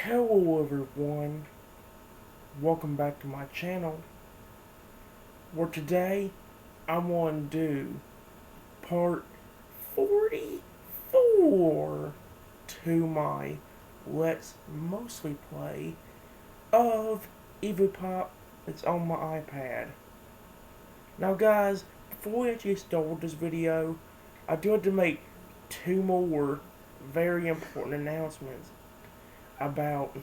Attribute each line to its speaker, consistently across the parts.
Speaker 1: Hello everyone, welcome back to my channel, where today I'm going to do part 44 to my Let's Mostly Play of EvoPop. It's on my iPad. Now guys, before we actually start this video, I do have to make two more very important announcements about,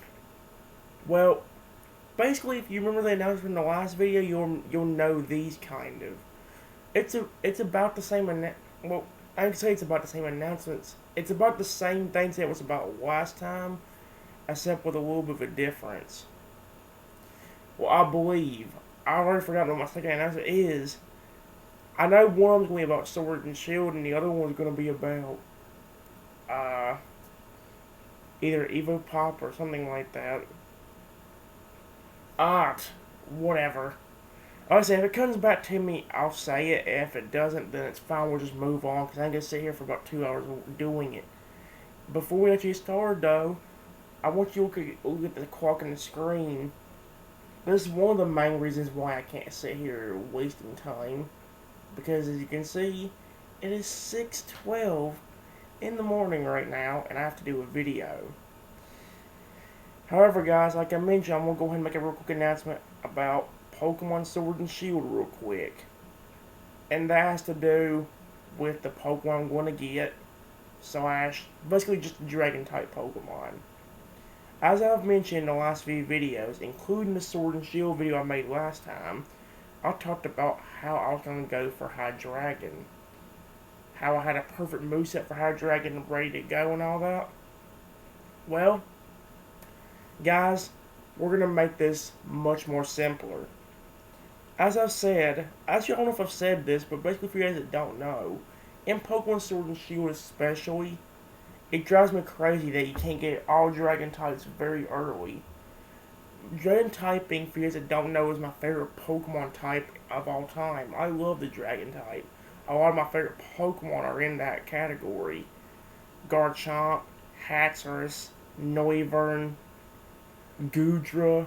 Speaker 1: well, basically, if you remember the announcement in the last video, you'll know these kind of. It's about the same well, I can say it's about the same announcements. It's about the same things that it was about last time, except with a little bit of a difference. Well, I believe I already forgot what my second announcement is. I know one of them's gonna be about Sword and Shield, and the other one's gonna be about either EvoPop or something like that. Whatever. Like I said, if it comes back to me, I'll say it. If it doesn't, then it's fine. We'll just move on, because I can just sit here for about 2 hours doing it. Before we actually start, though, I want you to look at the clock on the screen. This is one of the main reasons why I can't sit here wasting time. Because, as you can see, it is 6:12 in the morning right now, and I have to do a video. However, guys, like I mentioned, I'm going to go ahead and make a real quick announcement about Pokemon Sword and Shield real quick. And that has to do with the Pokemon I'm going to get. Basically just Dragon-type Pokemon. As I've mentioned in the last few videos, including the Sword and Shield video I made last time, I talked about how I was going to go for Hydreigon. How I had a perfect moveset for Hydreigon ready to go and all that. Well, guys, we're going to make this much more simpler. As I've said, actually I don't know if I've said this, but basically for you guys that don't know, in Pokemon Sword and Shield especially, it drives me crazy that you can't get all Dragon types very early. Dragon typing, for you guys that don't know, is my favorite Pokemon type of all time. I love the Dragon type. A lot of my favorite Pokemon are in that category. Garchomp, Haxorus, Noivern, Goodra,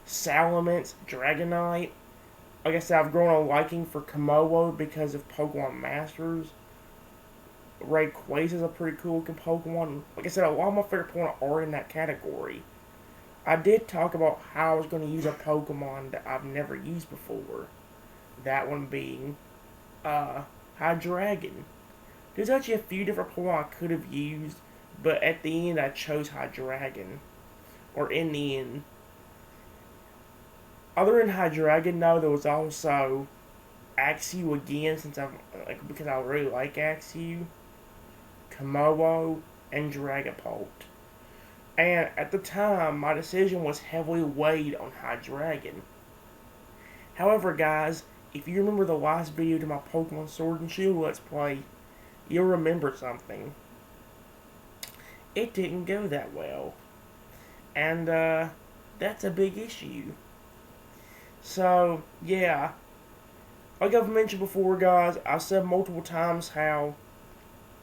Speaker 1: Salamence, Dragonite. Like I said, I've grown a liking for Komodo because of Pokemon Masters. Rayquaza is a pretty cool looking Pokemon. Like I said, a lot of my favorite Pokemon are in that category. I did talk about how I was going to use a Pokemon that I've never used before. That one being Hydreigon. There's actually a few different Pokemon I could have used, but at the end I chose Hydreigon. Or in the end. Other than Hydreigon, though, there was also Axew again, because I really like Axew, Komodo, and Dragapult. And at the time, my decision was heavily weighed on Hydreigon. However, guys, if you remember the last video to my Pokemon Sword and Shield Let's Play, you'll remember something. It didn't go that well. And, that's a big issue. So, yeah. Like I've mentioned before, guys, I've said multiple times how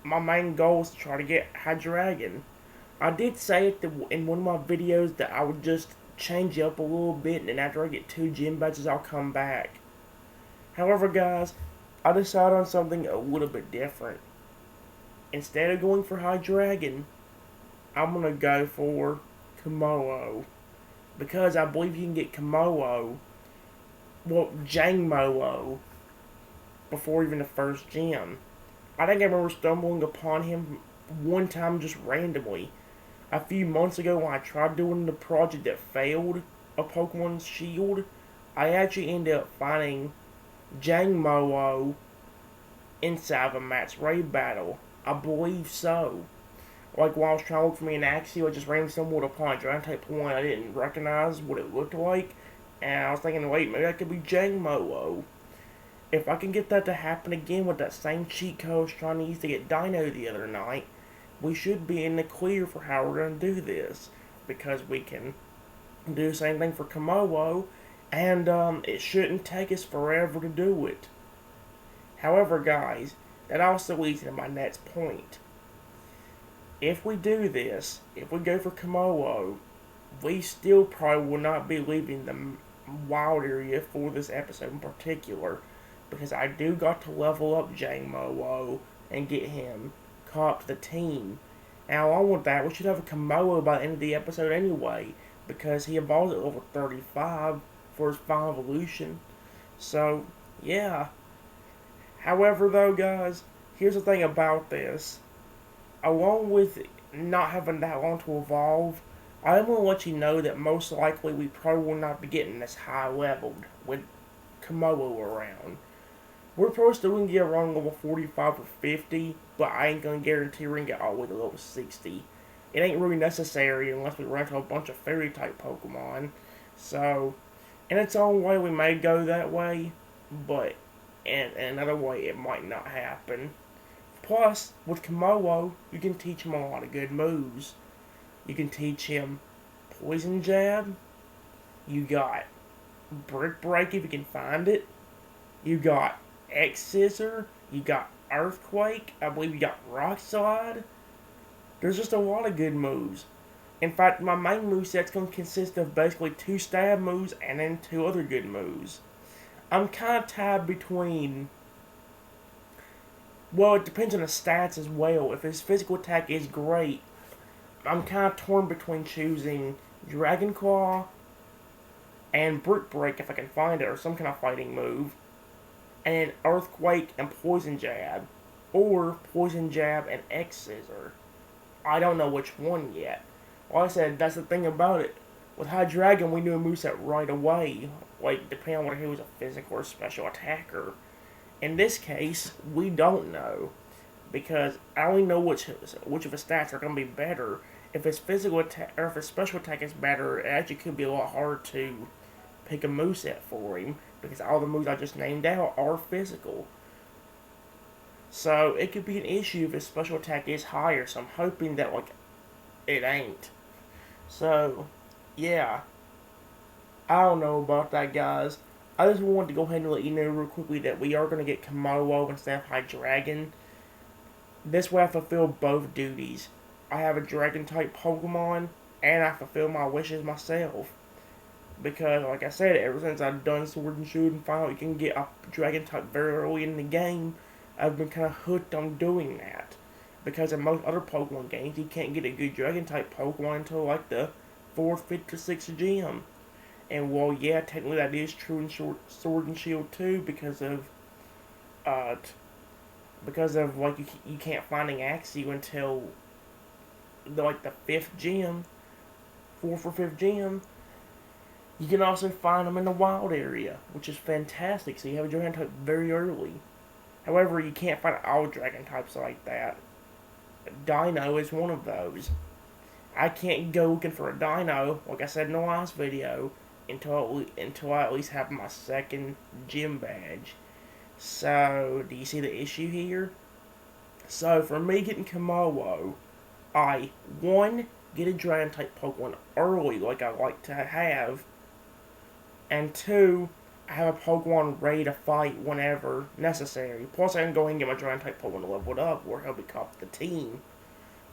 Speaker 1: my main goal is to try to get Hydreigon. I did say it in one of my videos that I would just change it up a little bit, and after I get 2 gym badges, I'll come back. However, guys, I decided on something a little bit different. Instead of going for Hydreigon, I'm going to go for Komodo. Because I believe you can get Komodo, well, Jangmo-o, before even the first gym. I think I remember stumbling upon him one time just randomly. A few months ago when I tried doing the project that failed of Pokemon Shield, I actually ended up finding Jangmo-o inside of a match raid battle. I believe so. Like, while I was trying to look for me an Axew, I just randomly stumbled upon a Dragon type Pokemon I didn't recognize what it looked like. And I was thinking, wait, maybe that could be Jangmo-o. If I can get that to happen again with that same cheat code I was trying to use to get Dino the other night, we should be in the clear for how we're going to do this. Because we can do the same thing for Komodo, and it shouldn't take us forever to do it. However, guys, that also leads to my next point. If we do this, if we go for Komodo, we still probably will not be leaving the wild area for this episode in particular, because I do got to level up Jangmo and get him caught up to the team. And along with that, we should have a Komodo by the end of the episode anyway, because he evolves at level 35 for his final evolution. So, yeah. However, though, guys, here's the thing about this. Along with not having that long to evolve, I want to let you know that most likely we probably will not be getting this high leveled with Komodo around. We're probably still going to get around level 45 or 50, but I ain't going to guarantee we're going to get all the way to level 60. It ain't really necessary unless we run into a bunch of fairy type Pokemon. So, in its own way, we may go that way, but in another way, it might not happen. Plus, with Komodo, you can teach him a lot of good moves. You can teach him Poison Jab. You got Brick Break if you can find it. You got X Scissor. You got Earthquake. I believe you got Rock Slide. There's just a lot of good moves. In fact, my main moveset's going to consist of basically 2 stab moves and then 2 other good moves. I'm kind of tied between... Well, it depends on the stats as well. If his physical attack is great, I'm kind of torn between choosing Dragon Claw and Brick Break if I can find it, or some kind of fighting move, and Earthquake and Poison Jab, or Poison Jab and X Scissor. I don't know which one yet. Like I said, that's the thing about it. With Hydreigon, we knew a moveset right away, like depending on whether he was a physical or special attacker. In this case, we don't know, because I only know which of his stats are going to be better. If his physical attack or if his special attack is better, it actually could be a lot harder to pick a moveset for him, because all the moves I just named out are physical. So it could be an issue if his special attack is higher. So I'm hoping that it ain't. So yeah, I don't know about that, guys. I just wanted to go ahead and let you know real quickly that we are going to get Komodo instead of Hydreigon. This way I fulfill both duties. I have a Dragon-type Pokemon, and I fulfill my wishes myself. Because, like I said, ever since I've done Sword and Shield and found out you can get a Dragon-type very early in the game, I've been kind of hooked on doing that. Because in most other Pokemon games, you can't get a good Dragon-type Pokemon until like the 4th, 5th, or 6th gym. And well, yeah, technically that is true in Sword and Shield too, because of like you can't find an Axew until the 5th gym, 4th or 5th gym. You can also find them in the wild area, which is fantastic. So you have a dragon type very early. However, you can't find all dragon types like that. Dino is one of those. I can't go looking for a Dino, like I said in the last video, until I at least have my 2nd gym badge. So, do you see the issue here? So, for me getting Komodo, I, 1, get a Dragon type Pokemon early, like I like to have, and 2, I have a Pokemon ready to fight whenever necessary. Plus, I can go and get my Dragon type Pokemon leveled up, where he'll become the team.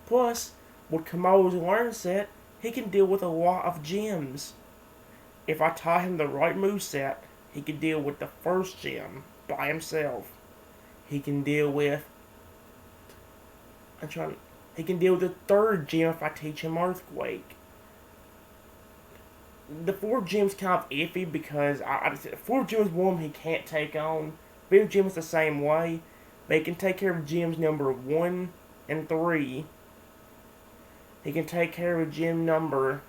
Speaker 1: Plus, with Komodo's Learn Set, he can deal with a lot of gyms. If I tie him the right moveset, he can deal with the 1st gym by himself. He can deal with... He can deal with the 3rd gym if I teach him Earthquake. The 4th gym's kind of iffy because 4th gym is one he can't take on. 5th gym is the same way. But he can take care of gyms number 1 and 3. He can take care of gym number...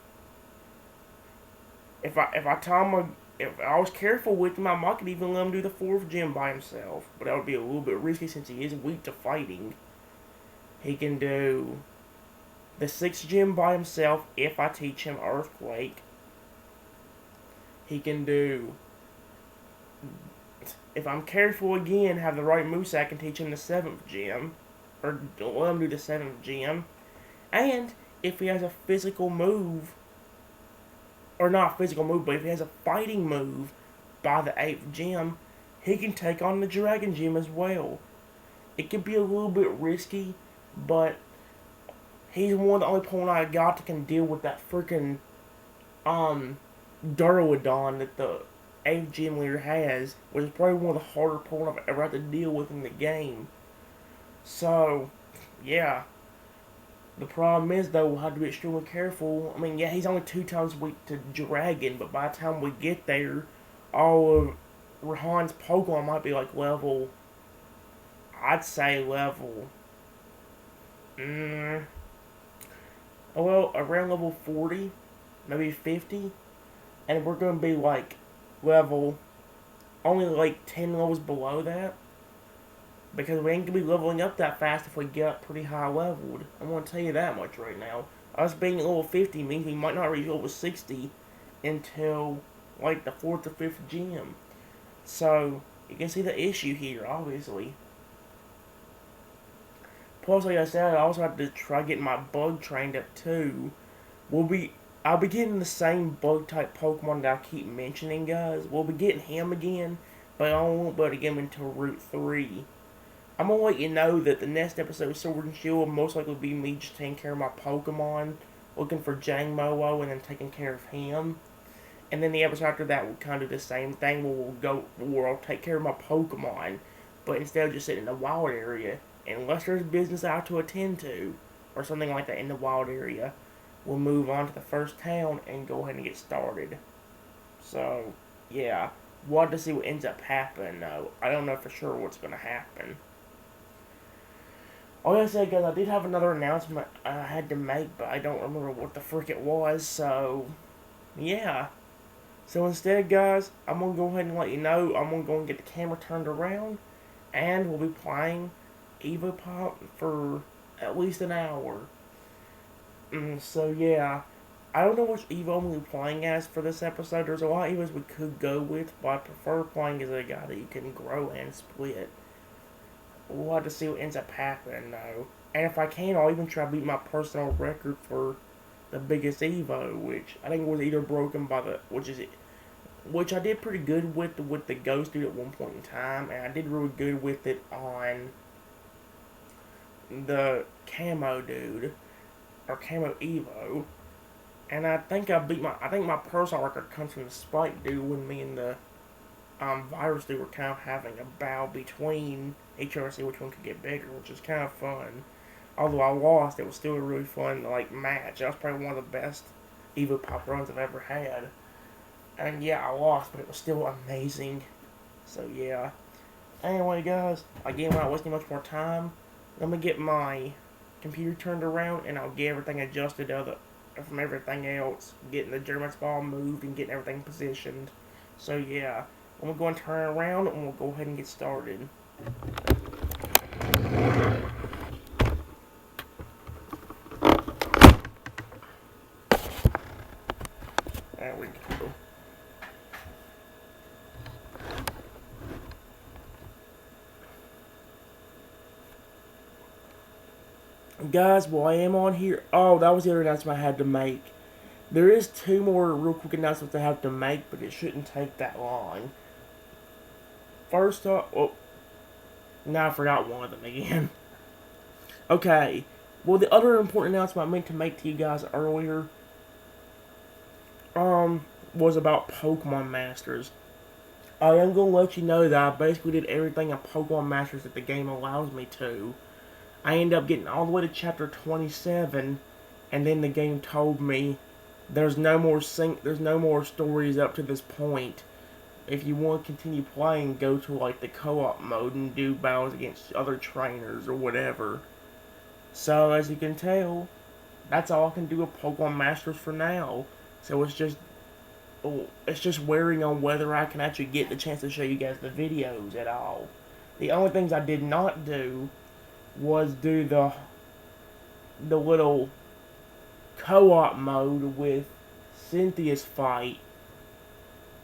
Speaker 1: If I was careful with him, I might could even let him do the 4th gym by himself. But that would be a little bit risky since he is weak to fighting. He can do the 6th gym by himself if I teach him Earthquake. He can do... If I'm careful again, have the right moveset, I can teach him the 7th gym. Or let him do the 7th gym. And if he has a physical move... Or not a physical move, but if he has a fighting move by the 8th gym, he can take on the Dragon Gym as well. It could be a little bit risky, but he's one of the only Pokemon I got that can deal with that freaking Duraludon that the 8th gym leader has, which is probably one of the harder opponents I've ever had to deal with in the game. So, yeah. The problem is, though, we'll have to be extremely careful. I mean, yeah, he's only 2 times weak to Dragon, but by the time we get there, all of Rahan's Pokemon might be like level, I'd say level, well, around level 40, maybe 50, and we're going to be like level, only like 10 levels below that. Because we ain't gonna be leveling up that fast if we get up pretty high leveled. I'm gonna tell you that much right now. Us being level 50 means we might not reach level 60 until like the 4th or 5th gym. So you can see the issue here, obviously. Plus, like I said, I also have to try getting my bug trained up too. I'll be getting the same bug type Pokemon that I keep mentioning, guys. We'll be getting him again, but I won't be able to get him until Route 3. I'm gonna let you know that the next episode of Sword and Shield will most likely be me just taking care of my Pokemon, looking for Jangmo-o, and then taking care of him. And then the episode after that will kind of do the same thing, where I'll take care of my Pokemon, but instead of just sitting in the wild area, unless there's business I have to attend to, or something like that in the wild area, we'll move on to the first town and go ahead and get started. So, yeah, we'll have to see what ends up happening, though. I don't know for sure what's gonna happen. Like I said, guys, I did have another announcement I had to make, but I don't remember what the frick it was, so, yeah. So instead, guys, I'm going to go ahead and let you know, I'm going to go and get the camera turned around, and we'll be playing EvoPop for at least an hour. So, yeah. I don't know which Evo I'm going to be playing as for this episode. There's a lot of Evos we could go with, but I prefer playing as a guy that you can grow and split. We'll have to see what ends up happening, though. And if I can, I'll even try to beat my personal record for the biggest Evo, which I think was either broken by which I did pretty good with the Ghost Dude at one point in time, and I did really good with it on the Camo Dude, or Camo Evo. And I think I think my personal record comes from the Spike Dude when me and the Virus Dude were kind of having a battle between each other to see which one could get bigger, which is kind of fun. Although I lost, it was still a really fun match. That was probably one of the best EvoPop runs I've ever had. And yeah, I lost, but it was still amazing. So yeah. Anyway, guys, again, without wasting much more time, let me get my computer turned around, and I'll get everything adjusted from everything else, getting the German ball moved and getting everything positioned. So yeah. I'm going to go and turn around, and we'll go ahead and get started. There we go. Guys, while I am on here... Oh, that was the other announcement I had to make. There is 2 more real quick announcements I have to make, but it shouldn't take that long. First off, now I forgot one of them again. Okay, well, the other important announcement I meant to make to you guys earlier, was about Pokemon Masters. I am going to let you know that I basically did everything in Pokemon Masters that the game allows me to. I ended up getting all the way to Chapter 27, and then the game told me there's no more stories up to this point. If you want to continue playing, go to the co-op mode and do battles against other trainers or whatever. So as you can tell, that's all I can do with Pokemon Masters for now. So it's just wearing on whether I can actually get the chance to show you guys the videos at all. The only things I did not do was do the little co-op mode with Cynthia's fight.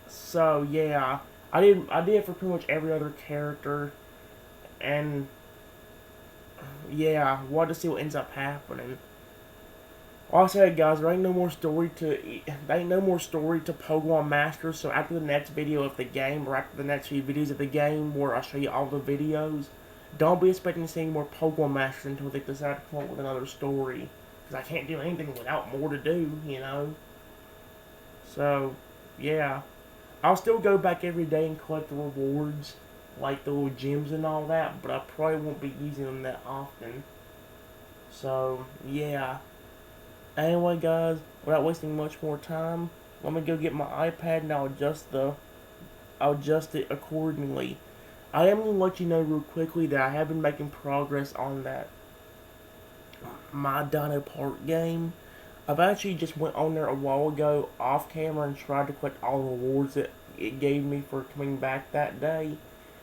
Speaker 1: So yeah, I did for pretty much every other character, and yeah, wanted to see what ends up happening. Like I said, guys, there ain't no more story to Pokemon Masters. So after the next video of the game, or after the next few videos of the game, where I show you all the videos, don't be expecting to see any more Pokemon Masters until they decide to come up with another story. Because I can't do anything without more to do, you know. So, yeah. I'll still go back every day and collect the rewards, like the little gems and all that, but I probably won't be using them that often. So, yeah. Anyway, guys, without wasting much more time, let me go get my iPad and I'll adjust it accordingly. I am gonna let you know real quickly that I have been making progress on that My Dino Park game. I've actually just went on there a while ago off camera and tried to collect all the rewards that it gave me for coming back that day.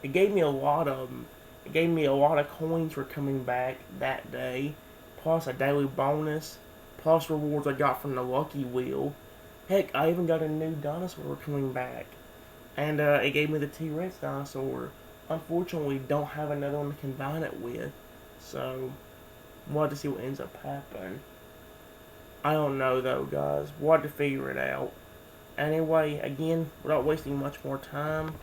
Speaker 1: It gave me a lot of them. It gave me a lot of coins for coming back that day, plus a daily bonus, plus rewards I got from the Lucky Wheel. Heck, I even got a new dinosaur coming back. And it gave me the T-Rex dinosaur. Unfortunately, don't have another one to combine it with. So, we'll have to see what ends up happening. I don't know though, guys. We'll have to figure it out. Anyway, again, without wasting much more time,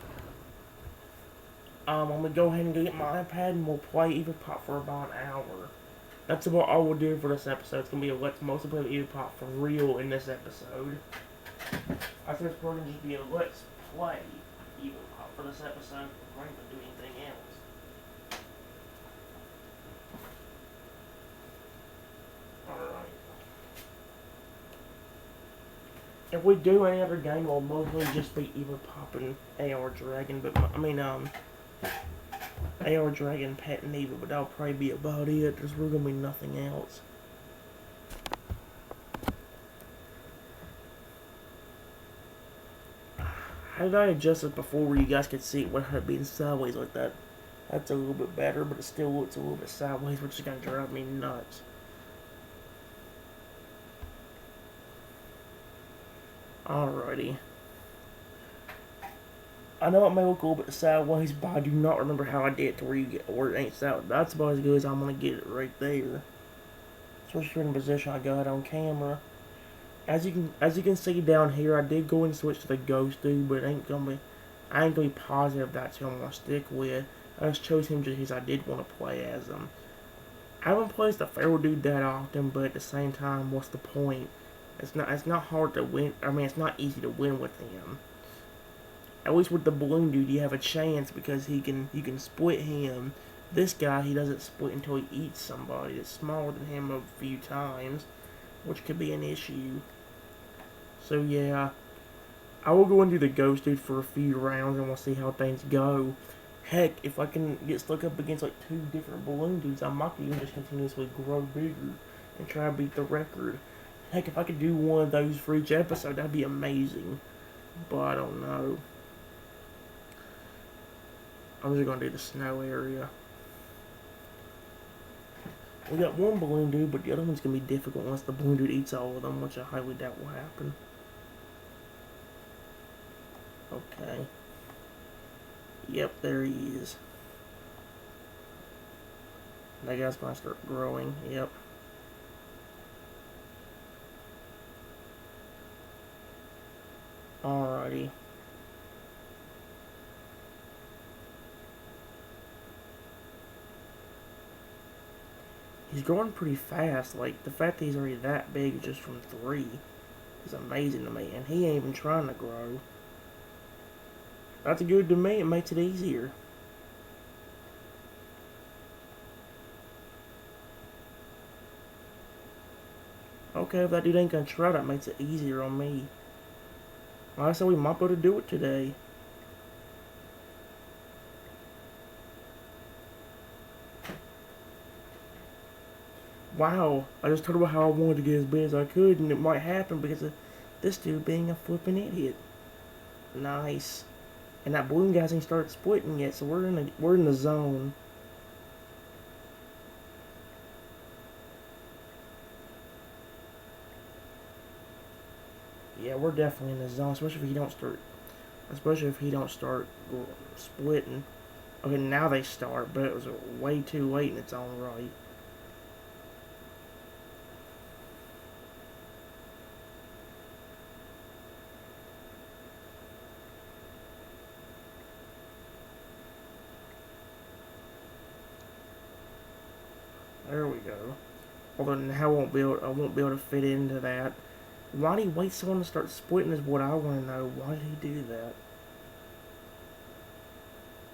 Speaker 1: I'm gonna go ahead and go get my iPad and we'll play EvoPop for about an hour. That's about all we'll do for this episode. It's gonna be let's mostly play EvoPop for real in this episode. I think it's probably gonna just be a let's play EvoPop for this episode. We're not gonna do anything else. Alright. If we do any other game, it'll mostly just be EvoPop and AR Dragon, but AR Dragon Pet and Eva, but that'll probably be about it. There's really gonna be nothing else. How did I adjust it before where you guys could see it without it being sideways like that? That's a little bit better, but it still looks a little bit sideways, which is gonna drive me nuts. Alrighty. I know it may look a little bit sideways, but I do not remember how I did it to where it ain't sideways. That's about as good as I'm gonna get it right there. Especially in the position I got on camera. As you can see down here, I did go and switch to the Ghost Dude, but I ain't gonna be positive that's who I'm gonna stick with. I just chose him just because I did want to play as him. I haven't played the Feral Dude that often, but at the same time, what's the point? It's not hard to win. I mean, it's not easy to win with him. At least with the Balloon Dude, you have a chance because you can split him. This guy, he doesn't split until he eats somebody that's smaller than him a few times, which could be an issue. So yeah, I will go and do the Ghost Dude for a few rounds and we'll see how things go. Heck, if I can get stuck up against like 2 different Balloon Dudes, I might even just continuously grow bigger and try to beat the record. Heck, if I could do one of those for each episode, that'd be amazing. But I don't know. I'm just gonna do the snow area. We got one Balloon Dude, but the other one's gonna be difficult unless the Balloon Dude eats all of them, which I highly doubt will happen. Okay. Yep, there he is. That guy's gonna start growing, yep. Alrighty. He's growing pretty fast. Like, the fact that he's already that big just from 3 is amazing to me. And he ain't even trying to grow. That's good to me. It makes it easier. Okay, if that dude ain't gonna try, that makes it easier on me. Like I said, we might be able to do it today. Wow, I just told about how I wanted to get as big as I could, and it might happen because of this dude being a flipping idiot. Nice. And that balloon guys ain't started splitting yet, so we're in the zone. Yeah, we're definitely in the zone, especially if he don't start splitting. Okay, now they start, but it was way too late in its own right. There we go. Although now I won't be able to fit into that. Why did he wait so long to start splitting is what I want to know. Why did he do that?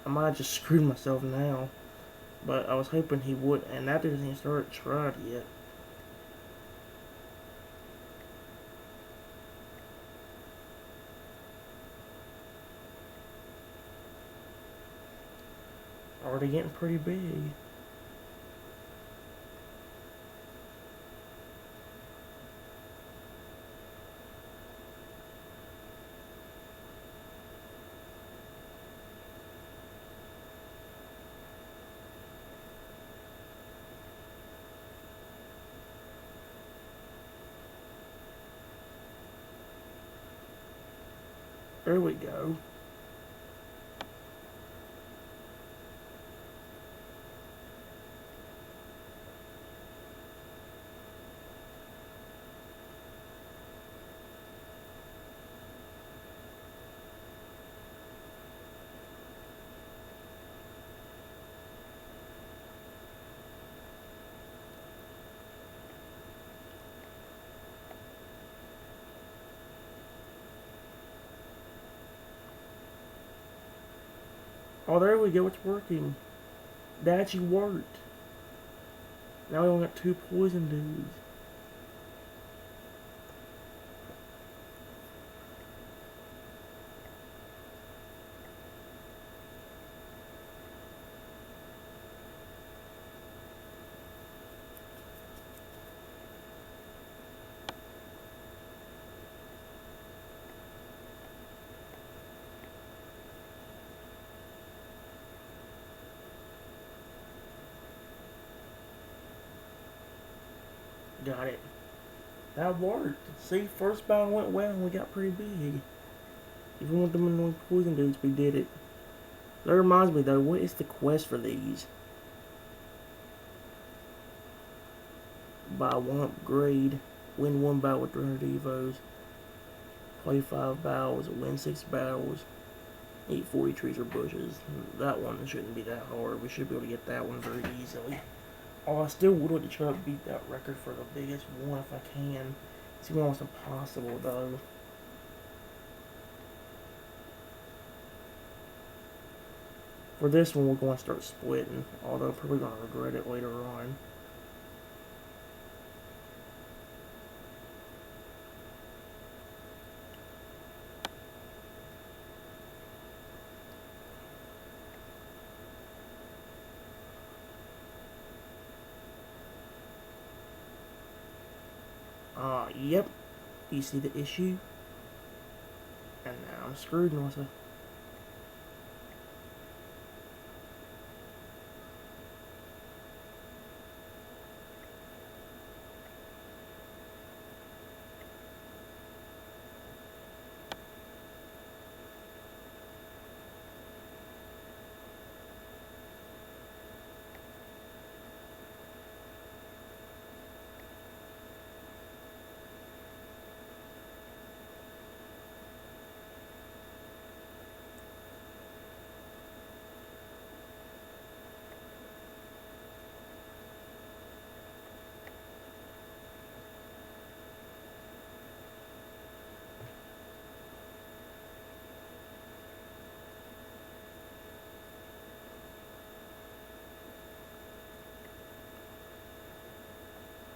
Speaker 1: I might have just screwed myself now. But I was hoping he would, and that doesn't even start tried yet. Already getting pretty big. There we go. Oh, there we go. It's working. That actually worked. Now we only got 2 poison dudes. Got it. That worked. See, first battle went well and we got pretty big. Even with them annoying poison dudes, we did it. That reminds me though, what is the quest for these? Buy 1 upgrade, win 1 battle with 300 evos, play 5 battles, win 6 battles, eat 40 trees or bushes. That one shouldn't be that hard. We should be able to get that one very easily. Oh, I still would like to try to beat that record for the biggest one if I can. It's almost impossible though. For this one, we're going to start splitting, although I'm probably going to regret it later on. Yep. You see the issue? And now I'm screwed, Northa.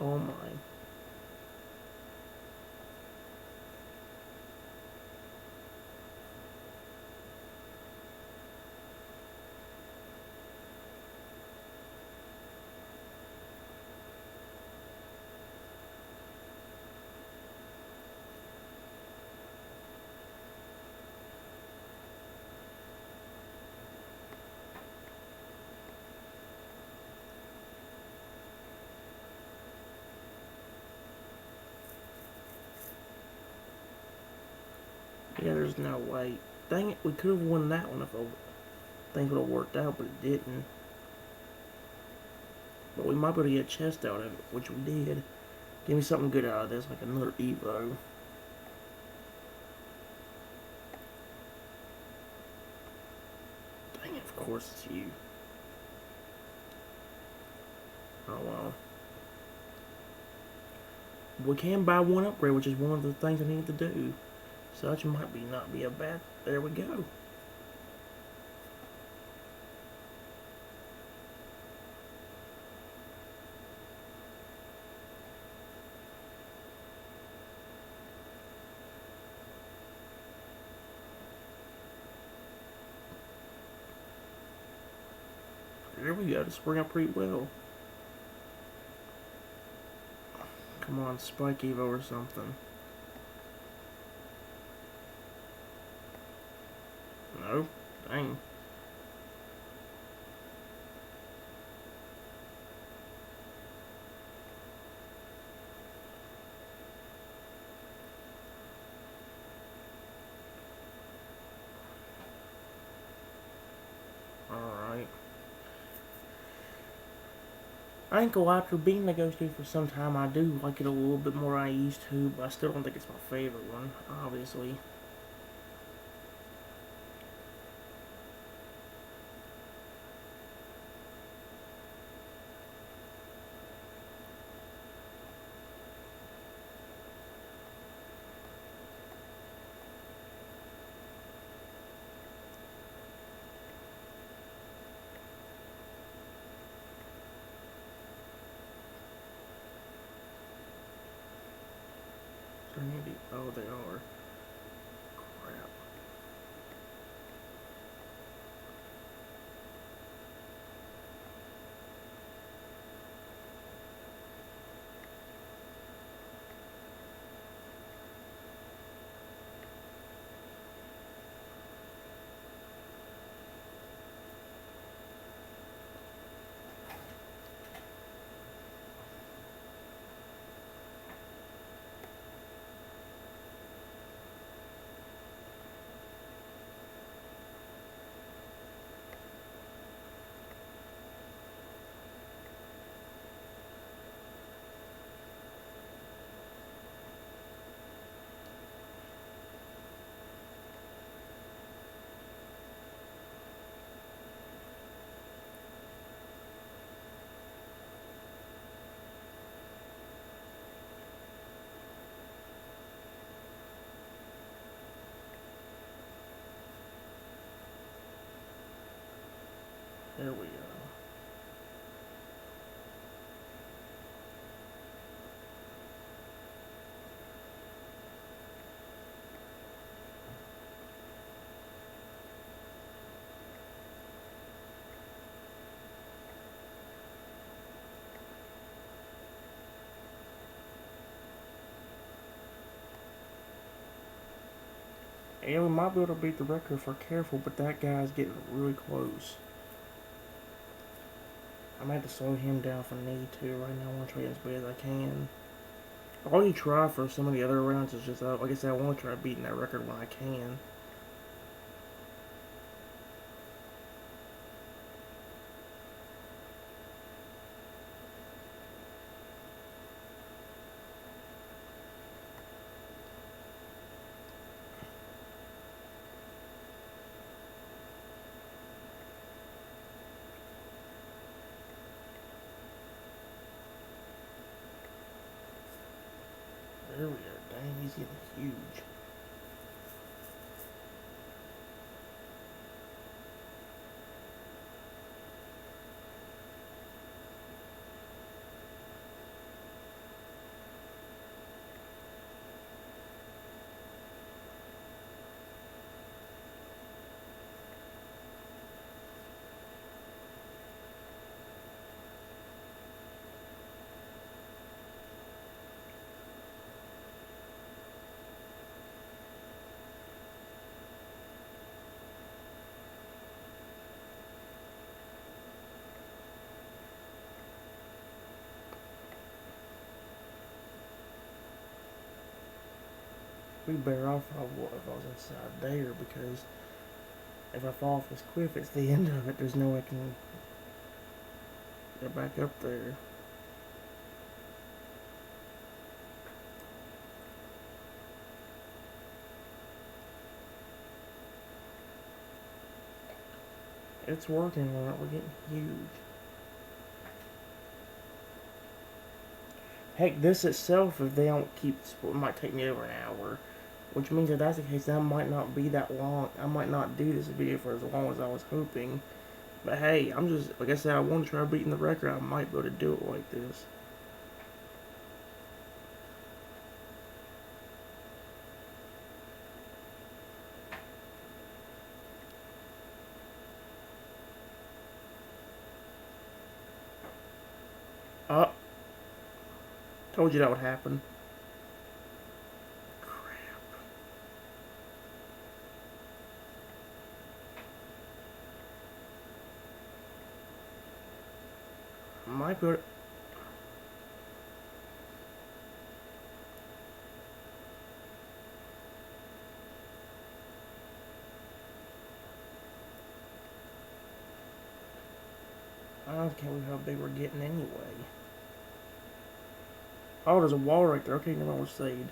Speaker 1: Oh my. Yeah, there's no way. Dang it, we could have won that one if things would have worked out, but it didn't. But we might be able to get a chest out of it, which we did. Give me something good out of this, like another Evo. Dang it, of course it's you. Oh well. We can buy one upgrade, which is one of the things I need to do. Such might be not be a bad. There we go. There we go. It's working out pretty well. Come on, Spike Evo or something. No, dang. Alright. I ain't go after being the Ghost Dude for some time. I do like it a little bit more than I used to, but I still don't think it's my favorite one, obviously. Maybe. Oh, they are. Crap. There we go. And we might be able to beat the record if we're careful, but that guy's getting really close. I might have to slow him down if I need to. Right now, I want to try as bad as I can. All you try for some of the other rounds is just, like I said, I want to try beating that record when I can. There we go. Dang, he's getting huge. We better off if I was inside there, because if I fall off this cliff, it's the end of it. There's no way I can get back up there. It's working, we're getting huge. Heck, this itself, if they don't keep it might take me over an hour. Which means if that's the case, that might not be that long. I might not do this video for as long as I was hoping. But hey, I'm just, like I said, I want to try beating the record. I might be able to do it like this. Oh, told you that would happen. Crap. I might put it. I can't believe how big we're getting anyway. Oh, there's a wall right there. Okay, never mind, we're saved.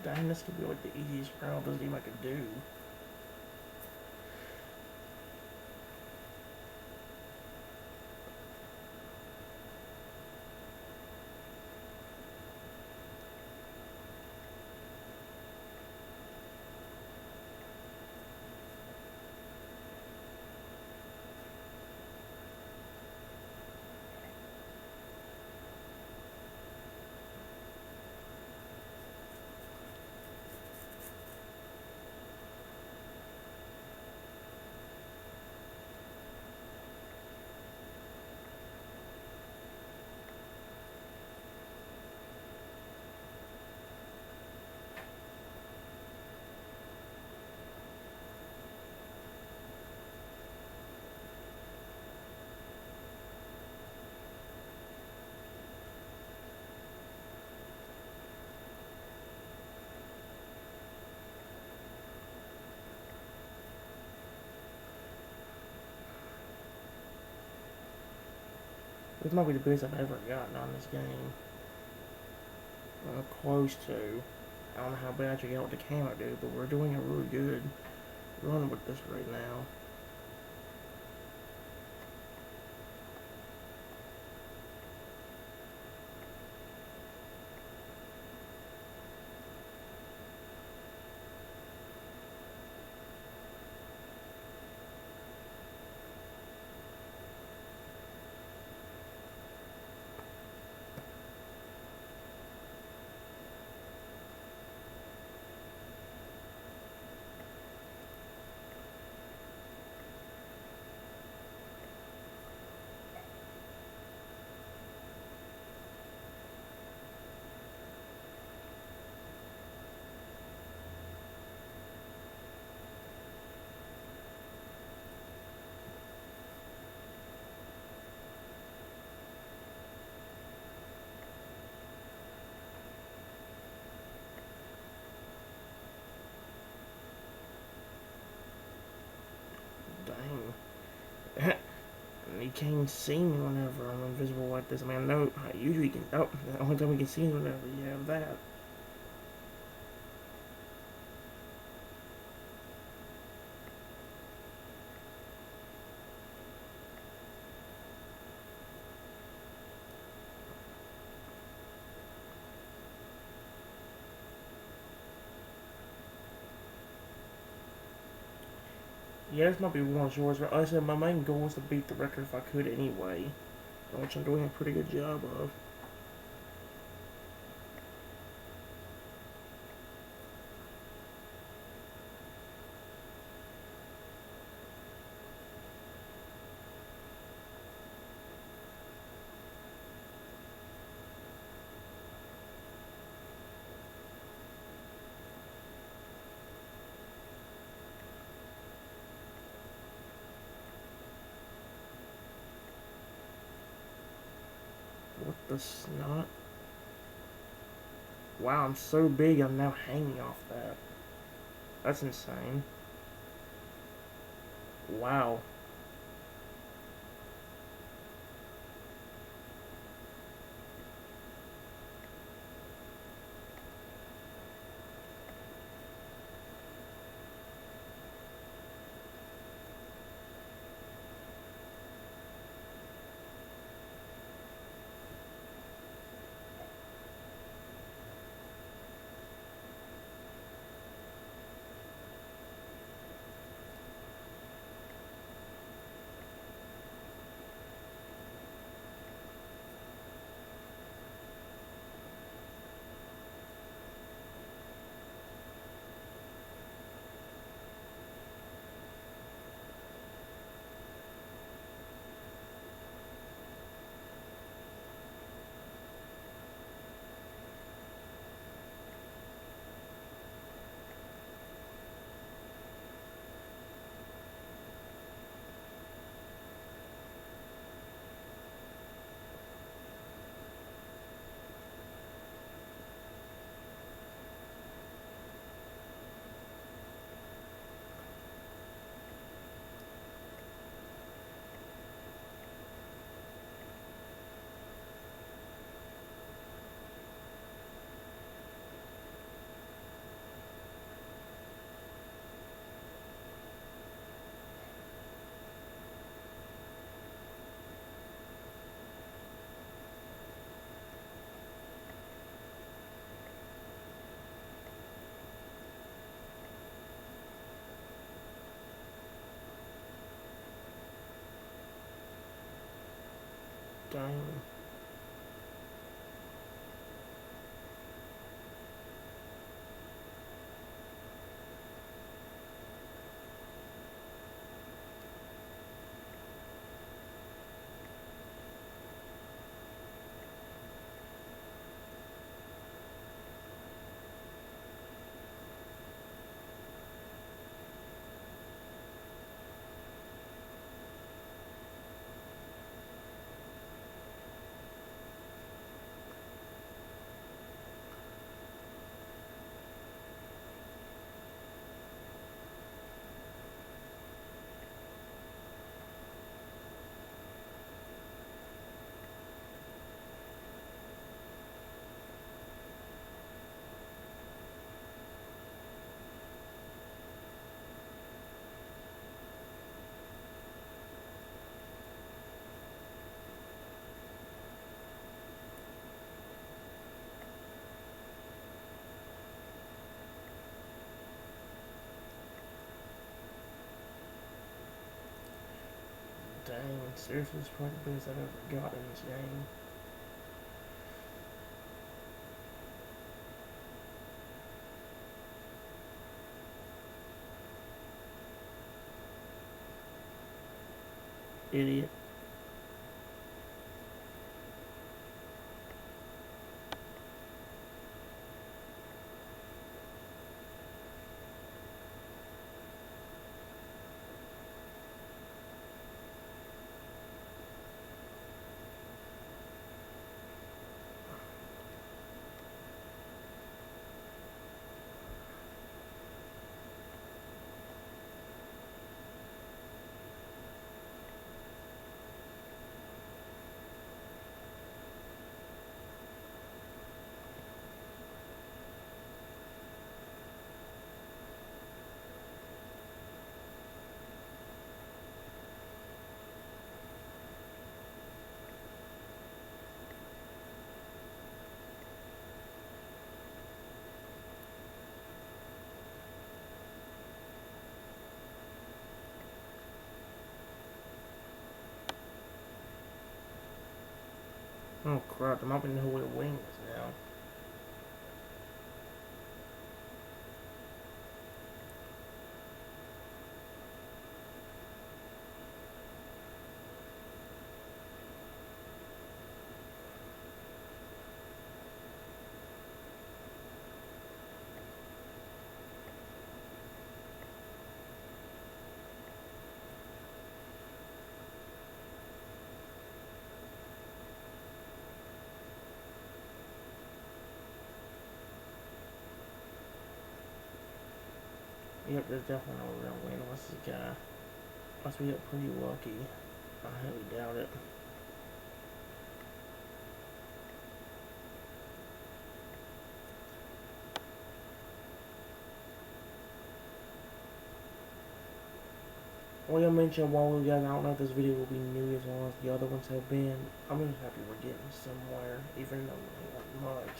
Speaker 1: Dang, this could be like the easiest round of this game I could do. This might be the best I've ever gotten on this game. Close to. I don't know how bad you get with the camo do, but we're doing a really good run with this right now. Dang. You can't even see me whenever I'm invisible like this. I mean, I know I usually can. Oh, the only time we can see is whenever you have that. Yeah, this might be one of yours, but like I said, my main goal is to beat the record if I could anyway, which I'm doing a pretty good job of. the snot? Wow, I'm so big I'm now hanging off that. That's insane. Wow. Dang. Dang, seriously, it's probably the best I've ever got in this game. Idiot. Oh crap, I'm not even know where the wing is now. Yep, there's definitely no real win unless this guy. Unless we get pretty lucky. I highly doubt it. Like I mentioned a while ago, guys, I don't know if this video will be new as long as the other ones have been. I'm just happy we're getting somewhere, even though we don't want much.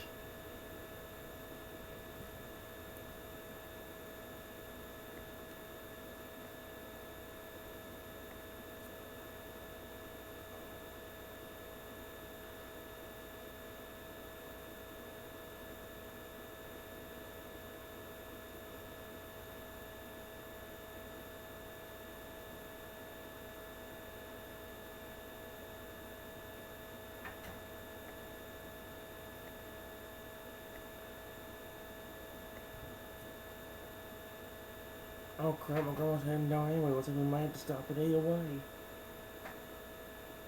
Speaker 1: Oh crap, my grandma's heading down anyway. Looks like we might have to stop it either way.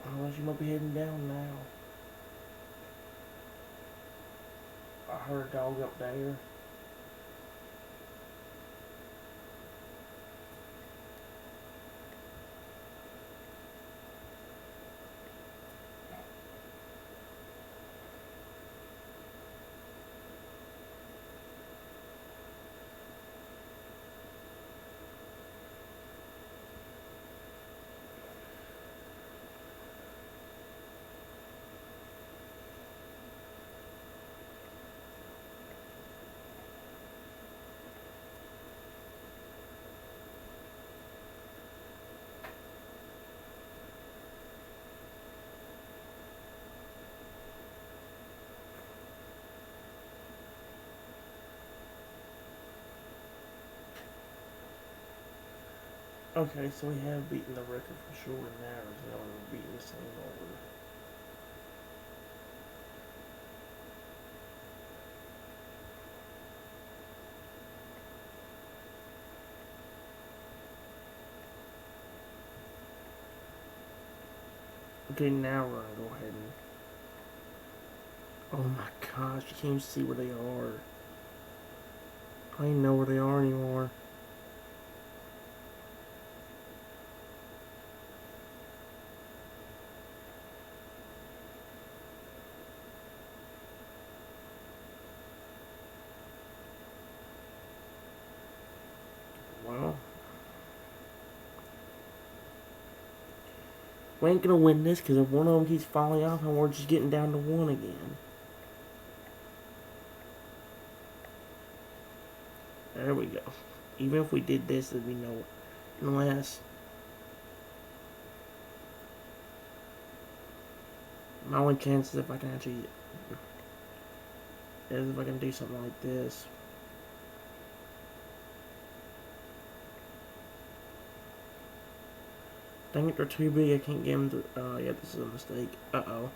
Speaker 1: Unless you might be heading down now. I heard a dog up there. Okay, so we have beaten the record for sure in Arizona. We're beating the same order. Okay, now we're gonna go ahead and... Oh my gosh, you can't even see where they are. I don't even know where they are anymore. Well, we ain't gonna win this because if one of them keeps falling off and we're just getting down to one again. There we go. Even if we did this, there'd be no... Unless... My only chance is if I can actually... Is if I can do something like this. Dang it, they're too big. I can't get them to... yeah, this is a mistake. Uh-oh.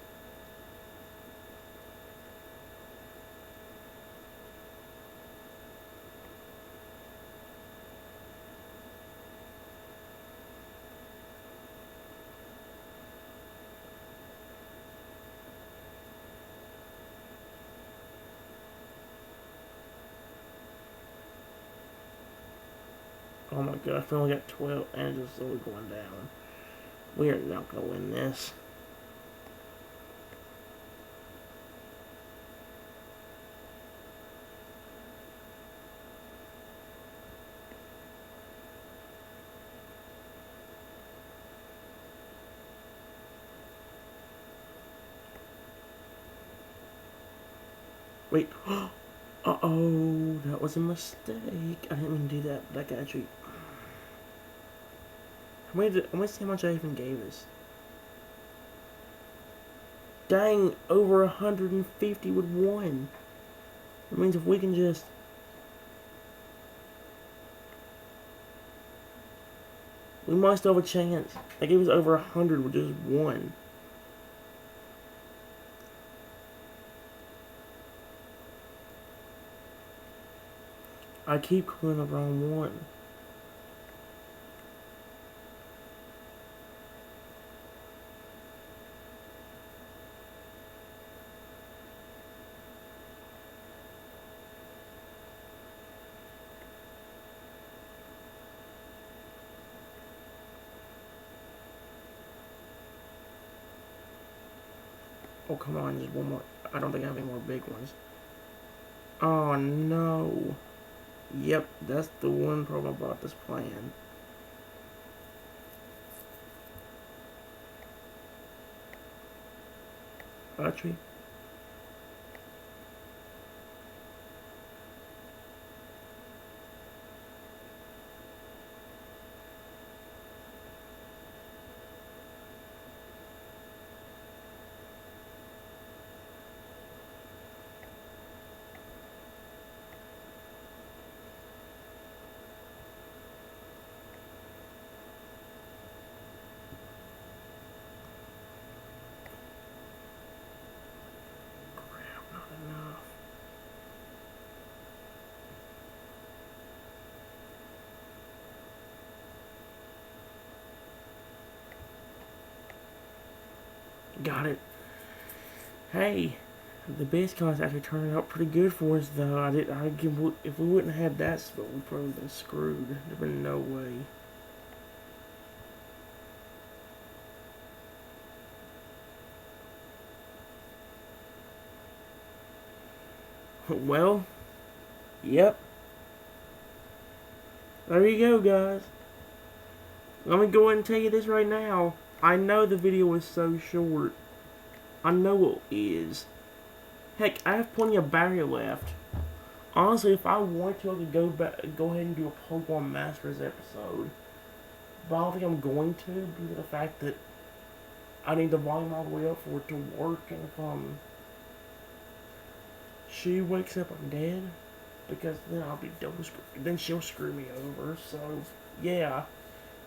Speaker 1: Oh my god, I only got 12 and it's slowly going down. We are not going to win this. Wait. Uh-oh, that was a mistake. I didn't mean to do that, but I could actually... How much I even gave us? Dang, over 150 with one. That means if we can just... We might still have a chance. They gave us over 100 with just one. I keep calling the wrong one. Oh, come on, just one more. I don't think I have any more big ones. Oh, no. Yep, that's the one problem about this plan. Actually, crap, not enough. Got it. Hey, the base cards actually turned out pretty good for us, though. If we wouldn't have had that spell, we'd probably been screwed. There'd been no way. Well, yep. There you go, guys. Let me go ahead and tell you this right now. I know the video is so short. I know it is. Heck, I have plenty of battery left. Honestly, if I want to, I could go ahead and do a Pokemon Masters episode. But I don't think I'm going to, due to the fact that I need the volume all the way up for it to work. And if she wakes up, I'm dead. Because then I'll be double screwed. Then she'll screw me over. So, yeah.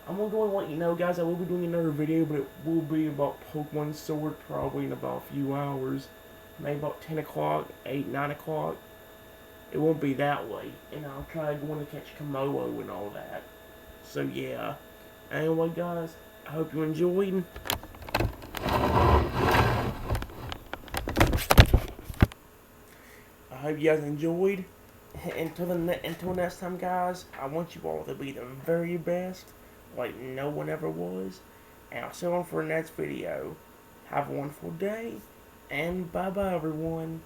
Speaker 1: I'm gonna go and let you know, guys, I will be doing another video, but it will be about Pokemon Sword probably in about a few hours. Maybe about 10 o'clock, 8, 9 o'clock. It won't be that late. And I'll try going to catch Komodo and all that. So, yeah. Anyway, guys, I hope you enjoyed. I hope you guys enjoyed. Until next time, guys, I want you all to be the very best, like no one ever was. And I'll see you on for the next video. Have a wonderful day, and bye-bye, everyone.